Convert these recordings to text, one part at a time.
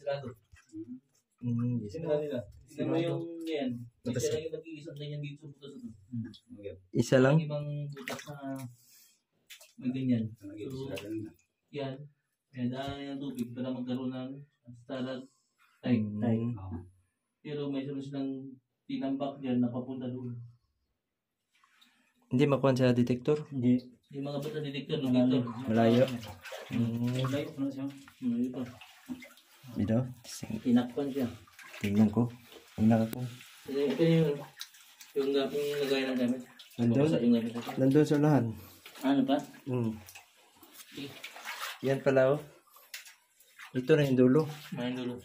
Sarado. Sarado nila. Tignan mo yung yan. Isa lang yung nag-iisang ganyan dito sa butas ito. Isa lang? Ibang butas na may ganyan. So, yan. Yan, daan yung tubig para magkaroon ng stalag tight. Pero may sunod silang tinambak dyan na papunta doon. Hindi makuha sa detector? Hindi. Yung mga bata detector dito. Malayo. Malayo pa na siya. Malayo pa. Ito? Tinakpan siya. Tingnan ko. Ang ko. Ito yung lagay ng gamit. Nandun sa lahan. Ano pa? Yan pala oh. Ito na yung dulo. Main dulu.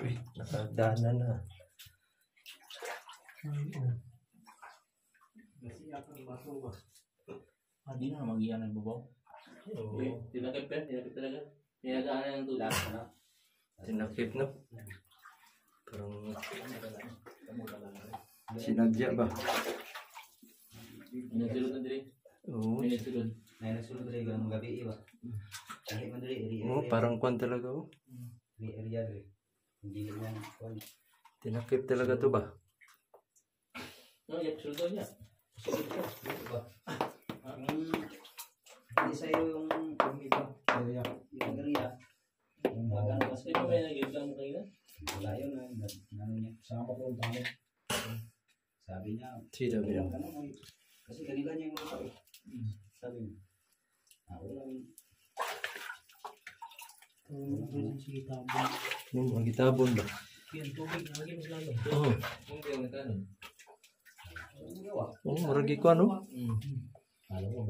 Uy, nakadaanan na. Hindi na mag-iyan ng babaw. Tinakip talaga. Pinagaan ng tulak. Tinakip no? Parang sinadya ba? Minasulod na diri. Oo. Minasulod. Minasulod diri gang gabi iba. Kahit man diri Oo, parang kwan talaga oh. area diri. Hindi lang kwan. Tinakip talaga to ba? No, yak sulod niya. Hindi sa'yo yung iba. Yung area. Yung maganda Kasi pa may nag-exam kanina. wala yun. Ano niya. Saan pa po ang tao? Sabi niya. Sino ba? Kasi kanila niya yung lupa eh. Sabi niya. Wala yun. Yung mga gitabon ba? Yan, tubig. Lagi mas lalo. Oo. Hindi yung nagkanon. Oo, maragi ko ano?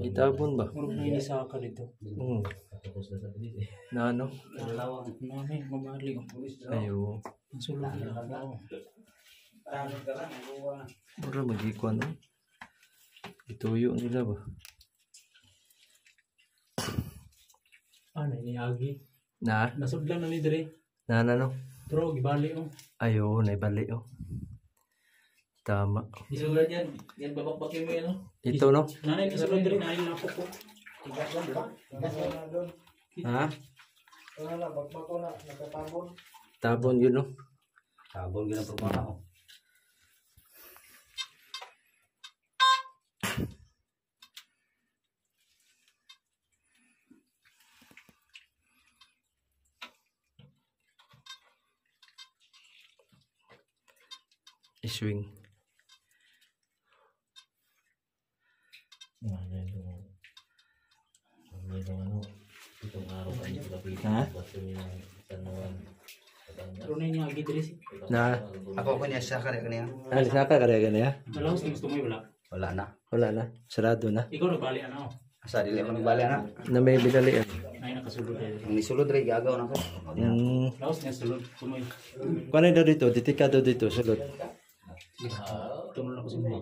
Gitabon ba? Murag na inisaka dito. Oo. Tapos na sa pilit eh. Na ano? Mami, mamali. Ayo. Ang sulong na. Mura magiko ano? Ituyo nila ba? Ano, iniagi. Na? Nasudlan na ni Dre. Na ano? Pero, gibali oh. Ayo, naibali oh. Tama. Isulat yan. Yan, babakbakin mo yan, no? Ito no? Nanay, nasulong Dre. Nanay na po po. Ha? Tabon yun no? Tabon yun ang problema ko. Iswing. Itong araw kami pagkapitin. Ha? Bato niya ng tanawan. Pero na iniagi Dre. Na? Ako ko niya siya kaya kanya. Alis na ka kaya ganyan? Dalawas na gusto mo wala. Wala na. Wala na. Sarado na. Ikaw nagbali ano. Asa dili ko nagbali na. Na may binalian. Nay nakasulod Dre. Ang nisulod rin gagaw na ko. Dalawas na sulod. Sumoy. Kung ano daw dito? Ditikado dito. Sulod. Tumulong ako sa mga.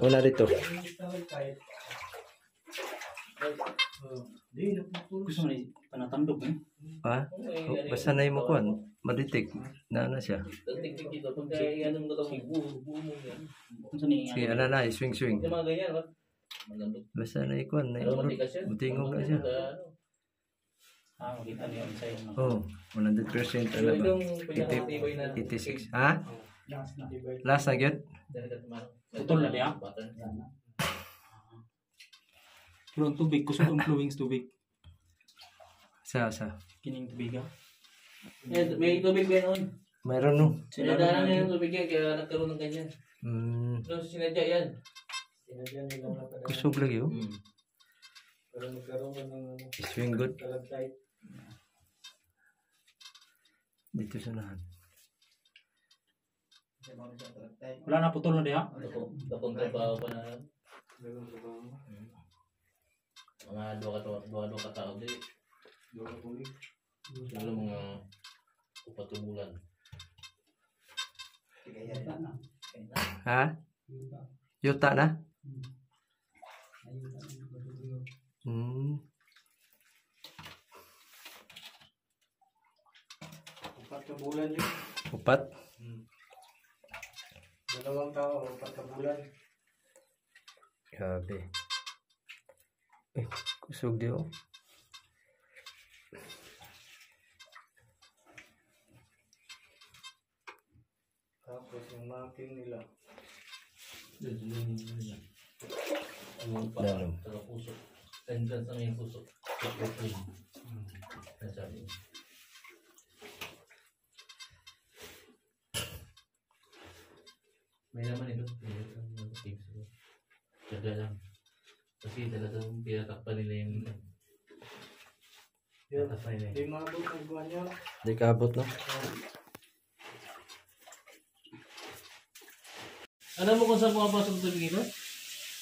Wala dito. Gusto mo na panatandog eh. Ha? Basta na yung mukuan. Maditik. Na ano siya. Tingting dito. Pagka yan ang gagawin, buo mo yan. Kung saan Sige, ano na. Swing. Yung mga ganyan, ba? Malambot. Basta na ikuan. Na Pero yung matigas yan. butingog na siya. makita niyo ang sa'yo. Oh, 100% So, ano ba? itong pinakatibay na 86. Ha? Last na. Last na yun? Putol na diya? Pero ang tubig, kusog ang flowings tubig. Sa. Kining tubig ah. May tubig ba yun? Mayroon no? Sinadaanan na yung tubig yan, kaya nagkaroon ng ganyan. Hmm. So, sinadya yan. Kusog lagi oh. Para magkaroon ng Swing good. kalagtay. Dito sa lahat. Wala na putol na diya? Tapong trabaho pa na. Mga dua ka tao di. Siguro mga 4 bulan. Ha? Yuta na? Hmm. 4 bulan yun. 4? 2 tao, 4 bulan. Grabe. Eh, kusog di oh. Tapos yung mapping nila. Ang Dalam. puso. Entrance na may puso. Sabi. May naman ito. Taga lang. Kasi talagang pinatakpan nila yung pinatakpan nila. Di maabot ang buwan niya. Di kaabot no? Alam mo kung saan pumapasok ito dito?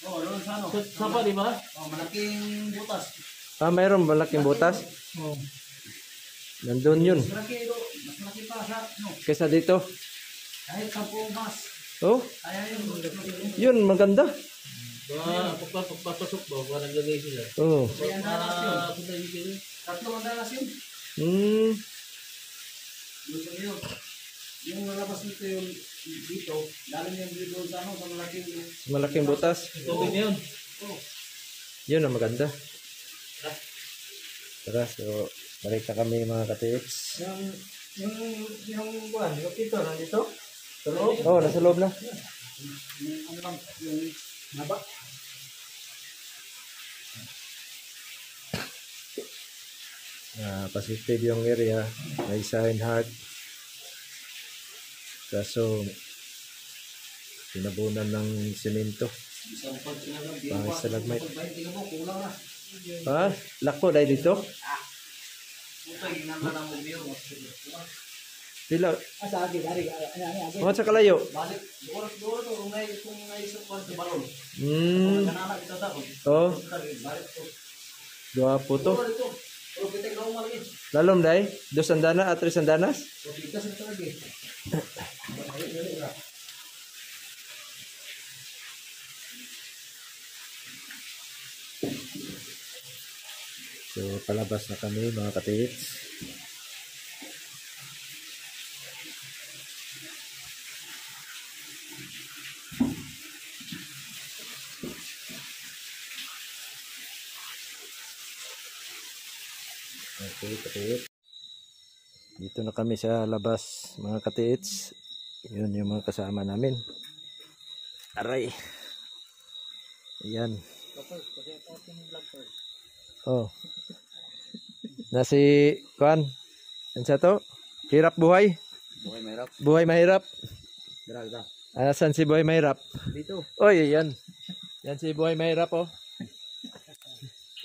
Oo, doon sa ano? Sapa, di ba? Oh, malaking butas. Ah, mayroon malaking butas? Oo. Nandun yun. Mas malaki ito. Mas malaki pa sa, no? Kaysa dito. Kahit 10 mas. Oh, Kaya yun. yun maganda. Pagpapasok ba? Parang naglagay sila. Oh. Kaya ang dalas yun. Punta dito yun. 3 ang dalas yun. Doon sa yun. Yung nalabas nito yung dito, galing yung dito sa ano, sa malaking Malaking butas. Tubig na yun. Yun ang maganda. Tara, so balik na kami mga ka-tips. Yung buwan, yung pito, nandito? Sa loob? Oh, nasa loob na. yung ano lang, yung naba. Positive yung area. May sign heart. Kaso, pinabunan ng simento. Isang pag sinagab, Pangis sa lagmay. tingnan mo, kulang na. Ha? Lako dahil dito? Puta, ginagawa na mo biyo. Pila? Sa agi, ari. Mga sa kalayo? Balik, doon to, kung naisip ko sa balon. Hmm. Kanana, ito ta. Oh, Balik to. dua po to. Doon ito. Pero kita ko malaki. Lalom dahil? Dos andana at tres andanas? So, tigas ito lagi. So, palabas na kami mga ka-tips. Okay, ka-tips. Dito na kami sa labas mga ka-tips. Yun yung mga kasama namin. Aray. Ayan. Oh. Nasi Kuan. Ano sa to? Hirap buhay. Buhay mahirap. Buhay mahirap. Graga. Saan si Buhay mahirap? Dito. Oy, yan. Yan si Buhay mahirap oh.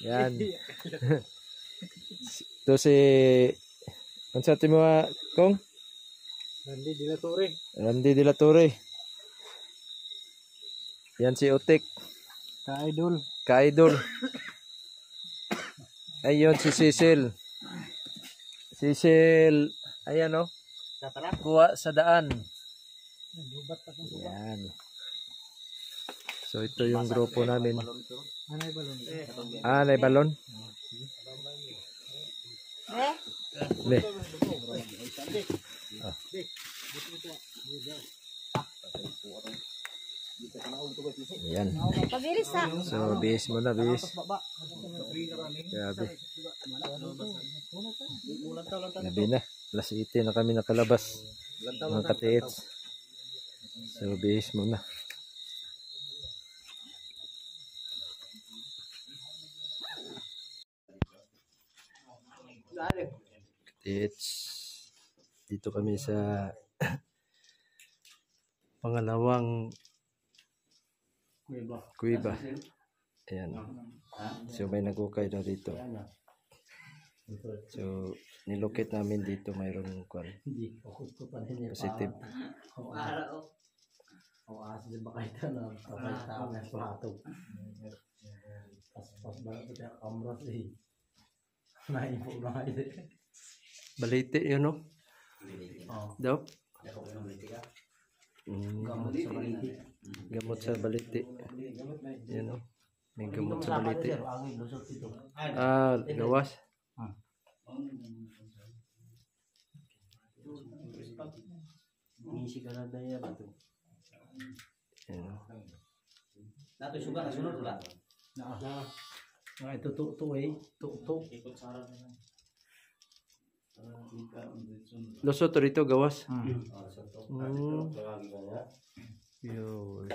Yan. Ito si ano sa atin mo Kong? Randy de la Torre. Randy de la Torre. Yan si Utik. Ka-idol. Ka-idol. Ayun si Cecil. Cecil. Ayan oh. Kuha sa daan. Yan. So ito yung grupo namin. Anay balon. Ah, may balon. Le. Ah. Yan. Pabilis ha. So, bis mo na, bis. Grabe. Grabe na. Alas 8 na kami nakalabas. Mga ka-tips. So, bis mo na. Ka-tips. Dito kami sa pangalawang kuiba. Ayan. So may nagukay na dito. So nilocate namin dito mayroong kwan. Positive. Balite yun no? Daw? Gamot sa balite. Yan o. May gamot sa balite. Ah, gawas. Yan o. Nato suga na sunod wala. Nah, itu tuh eh, tuh. Ikot sa harap na. Lusot to dito gawas. Lagi kanya. Yo.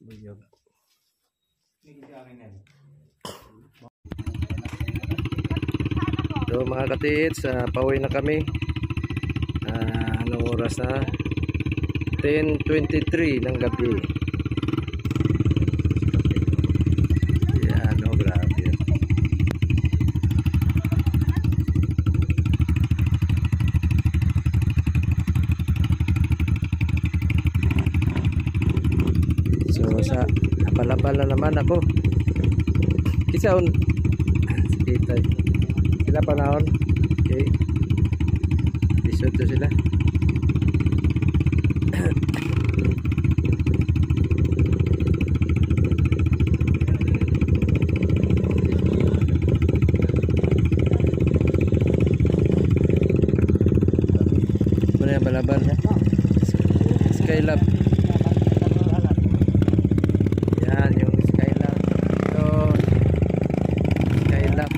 Buyag. So mga katiits, pauwi na kami. Anong oras na? 10:23 ng gabi. Yan, oh, grabe. So sa apal-apal na naman ako. Kisaon. Kita. Sila panahon. Okay. Disuto sila. Mana yang balaban? Skylab. Yan yung Skylab. Ito. Skylab.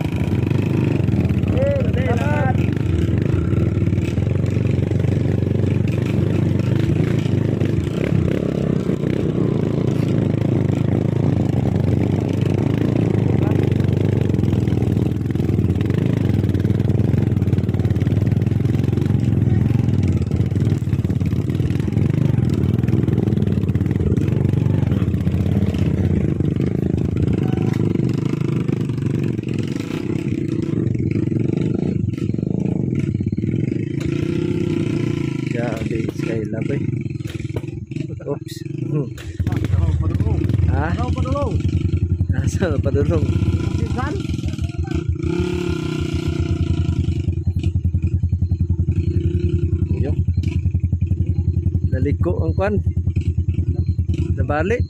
Grabe, Skylab eh. Oops. Ha? Nasa padulong. Yo. Naliko ang kwan. Nabalik.